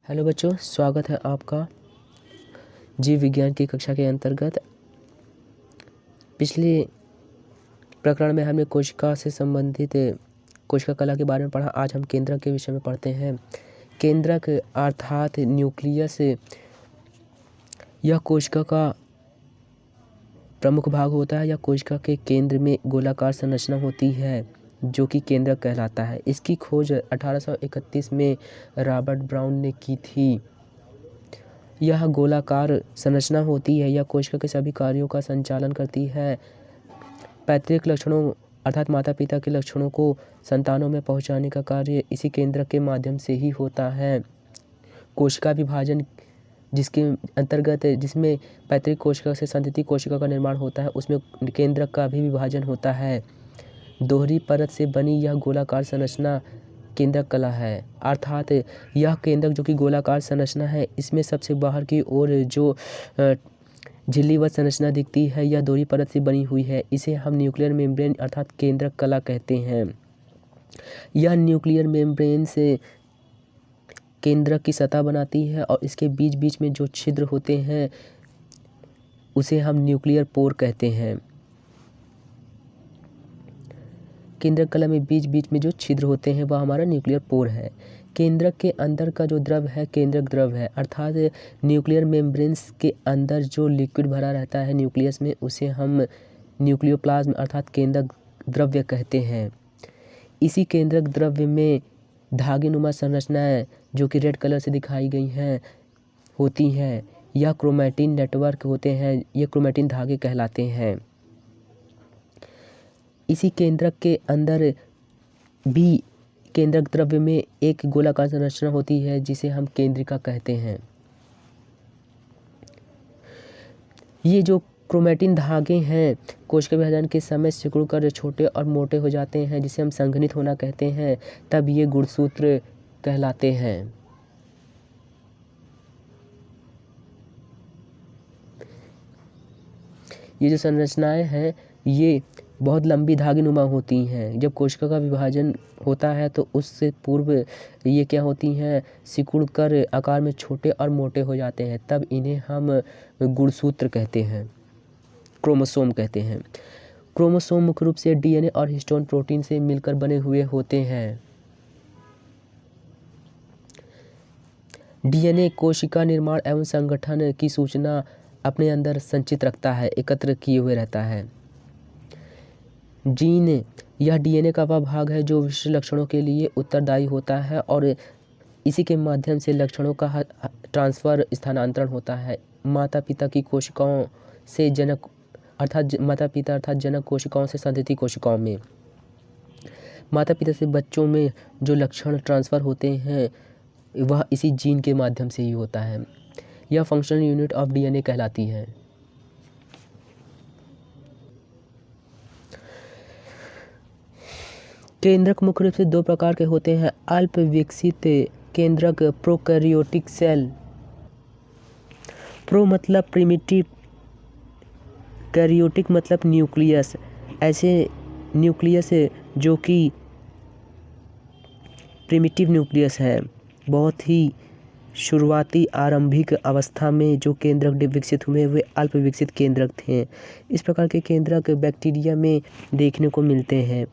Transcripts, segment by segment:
Hello बच्चों, स्वागत है आपका जीव विज्ञान की कक्षा के अंतर्गत। पिछले प्रकरण में हमने कोशिका से संबंधित कोशिका कला के बारे में पढ़ा। आज हम केंद्रक के विषय में पढ़ते हैं। केंद्रक अर्थात न्यूक्लियस यह कोशिका का प्रमुख भाग होता है। यह कोशिका के केंद्र में गोलाकार संरचना होती है जो कि केंद्रक कहलाता है। इसकी खोज 1831 में रॉबर्ट ब्राउन ने की थी। यह गोलाकार संरचना होती है। यह कोशिका के सभी कार्यों का संचालन करती है। पैतृक लक्षणों अर्थात माता पिता के लक्षणों को संतानों में पहुंचाने का कार्य इसी केंद्रक के माध्यम से ही होता है। कोशिका विभाजन जिसके अंतर्गत जिसमें पैतृक कोशिका से संतति कोशिका का निर्माण होता है, उसमें केंद्रक का भी विभाजन होता है। दोहरी परत से बनी यह गोलाकार संरचना केंद्रक कला है। अर्थात यह केंद्रक जो कि गोलाकार संरचना है, इसमें सबसे बाहर की ओर जो झिल्लीवत संरचना दिखती है, यह दोहरी परत से बनी हुई है। इसे हम न्यूक्लियर मेम्ब्रेन अर्थात केंद्रक कला कहते हैं। यह न्यूक्लियर मेम्ब्रेन से केंद्रक की सतह बनाती है और इसके बीच बीच में जो छिद्र होते हैं उसे हम न्यूक्लियर पोर कहते हैं। केंद्रक कला में बीच बीच में जो छिद्र होते हैं वह हमारा न्यूक्लियर पोर है। केंद्रक के अंदर का जो द्रव है केंद्रक द्रव है। अर्थात न्यूक्लियर मेम्ब्रेन्स के अंदर जो लिक्विड भरा रहता है न्यूक्लियस में, उसे हम न्यूक्लियोप्लाज्म अर्थात केंद्रक द्रव्य कहते हैं। इसी केंद्रक द्रव्य में धागेनुमा संरचनाएं जो कि रेड कलर से दिखाई गई हैं होती हैं। यह क्रोमैटिन नेटवर्क होते हैं। ये क्रोमैटिन धागे कहलाते हैं। इसी केंद्रक के अंदर भी केंद्रक द्रव्य में एक गोलाकार संरचना होती है जिसे हम केंद्रिका कहते हैं। ये जो क्रोमैटिन धागे हैं कोशिका विभाजन के समय सिकुड़कर छोटे और मोटे हो जाते हैं, जिसे हम संघनित होना कहते हैं। तब ये गुणसूत्र कहलाते हैं। ये जो संरचनाएं हैं ये बहुत लंबी धागेनुमा होती हैं। जब कोशिका का विभाजन होता है तो उससे पूर्व ये क्या होती हैं, सिकुड़कर आकार में छोटे और मोटे हो जाते हैं। तब इन्हें हम गुणसूत्र कहते हैं, क्रोमोसोम कहते हैं। क्रोमोसोम मुख्य रूप से डीएनए और हिस्टोन प्रोटीन से मिलकर बने हुए होते हैं। डीएनए कोशिका निर्माण एवं संगठन की सूचना अपने अंदर संचित रखता है, एकत्र किए हुए रहता है। जीन यह डीएनए का वह भाग है जो विशिष्ट लक्षणों के लिए उत्तरदायी होता है और इसी के माध्यम से लक्षणों का ट्रांसफ़र स्थानांतरण होता है। माता पिता की कोशिकाओं से जनक अर्थात माता पिता अर्थात जनक कोशिकाओं से संतति कोशिकाओं में, माता पिता से बच्चों में जो लक्षण ट्रांसफ़र होते हैं वह इसी जीन के माध्यम से ही होता है। यह फंक्शनल यूनिट ऑफ डीएनए कहलाती है। केंद्रक मुख्य रूप से दो प्रकार के होते हैं। अल्प विकसित केंद्रक प्रोकैरियोटिक सेल। प्रो मतलब प्रिमिटिव, कैरियोटिक मतलब न्यूक्लियस। ऐसे न्यूक्लियस जो कि प्रिमिटिव न्यूक्लियस है, बहुत ही शुरुआती आरंभिक अवस्था में जो केंद्रक विकसित हुए वे अल्प विकसित केंद्रक थे। इस प्रकार के केंद्रक बैक्टीरिया में देखने को मिलते हैं।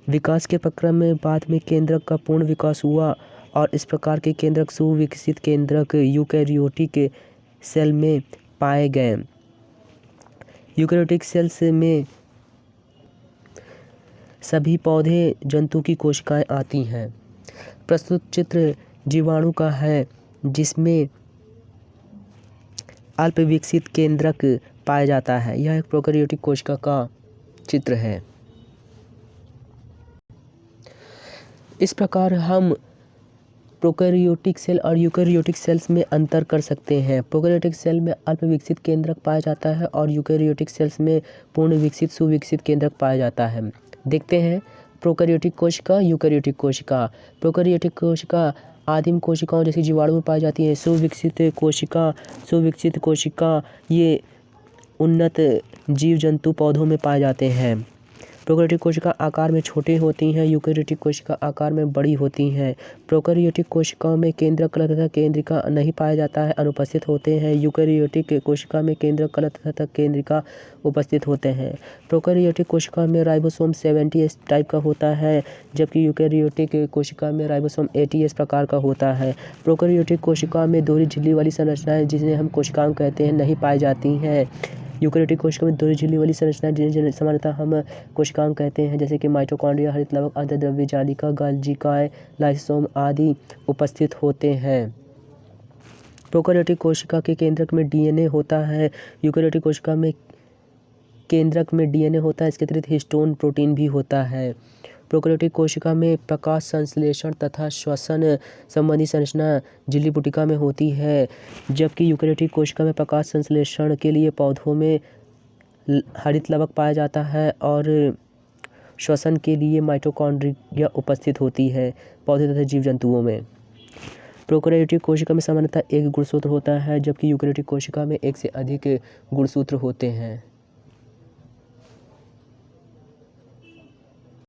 विकास के प्रक्रम में बाद में केंद्रक का पूर्ण विकास हुआ और इस प्रकार के केंद्रक सुविकसित केंद्रक यूकैरियोटिक सेल में पाए गए। यूकैरियोटिक सेल्स में सभी पौधे जंतु की कोशिकाएं आती हैं। प्रस्तुत चित्र जीवाणु का है जिसमें अल्प विकसित केंद्रक पाया जाता है। यह एक प्रोकैरियोटिक कोशिका का चित्र है। इस प्रकार हम प्रोकैरियोटिक सेल और यूकैरियोटिक सेल्स में अंतर कर सकते हैं। प्रोकैरियोटिक सेल में अल्प विकसित केंद्रक पाया जाता है और यूकैरियोटिक सेल्स में पूर्ण विकसित सुविकसित केंद्रक पाया जाता है। देखते हैं प्रोकैरियोटिक कोशिका, यूकैरियोटिक कोशिका। प्रोकैरियोटिक कोशिका आदिम कोशिकाओं जैसी जीवाणु में पाई जाती है। सुविकसित कोशिका ये उन्नत जीव जंतु पौधों में पाए जाते हैं। प्रोकैरियोटिक कोशिका आकार में छोटी होती हैं, यूकेरियोटिक कोशिका आकार में बड़ी होती हैं। प्रोकैरियोटिक कोशिकाओं में केंद्रक कला तथा केंद्रिका नहीं पाया जाता है, अनुपस्थित होते हैं। यूकेरियोटिक कोशिका में केंद्रक कला तथा केंद्रिका उपस्थित होते हैं। प्रोकैरियोटिक कोशिका में राइबोसोम 70S टाइप का होता है, जबकि यूकेरियोटिक कोशिका में राइबोसोम 80S प्रकार का होता है। प्रोकैरियोटिक कोशिका में दोहरी झिल्ली वाली संरचनाएं, जिन्हें हम कोशिकाएं कहते हैं, नहीं पाई जाती हैं। यूकेरियोटिक कोशिका में दोहरी झिल्ली वाली संरचनाएं, जिन्हें सामान्यतः हम कोशिकाएं कहते हैं, जैसे कि माइटोकॉन्ड्रिया, हरित लवक, अंतर्द्रव्य जालिका, गोल्गी, लाइसोसोम आदि उपस्थित होते हैं। प्रोकैरियोटिक कोशिका के केंद्रक में डीएनए होता है। यूकेरियोटिक कोशिका में केंद्रक में डीएनए होता है, इसके अतिरिक्त हिस्टोन प्रोटीन भी होता है। प्रोकैरियोटिक कोशिका में प्रकाश संश्लेषण तथा श्वसन संबंधी संरचना झिल्ली पुटिका में होती है, जबकि यूकेरियोटिक कोशिका में प्रकाश संश्लेषण के लिए पौधों में हरित लवक पाया जाता है और श्वसन के लिए माइटोकॉन्ड्रिया उपस्थित होती है पौधे तथा जीव जंतुओं में। प्रोकैरियोटिक कोशिका में सामान्यतः एक गुणसूत्र होता है, जबकि यूकेरियोटिक कोशिका में एक से अधिक गुणसूत्र होते हैं।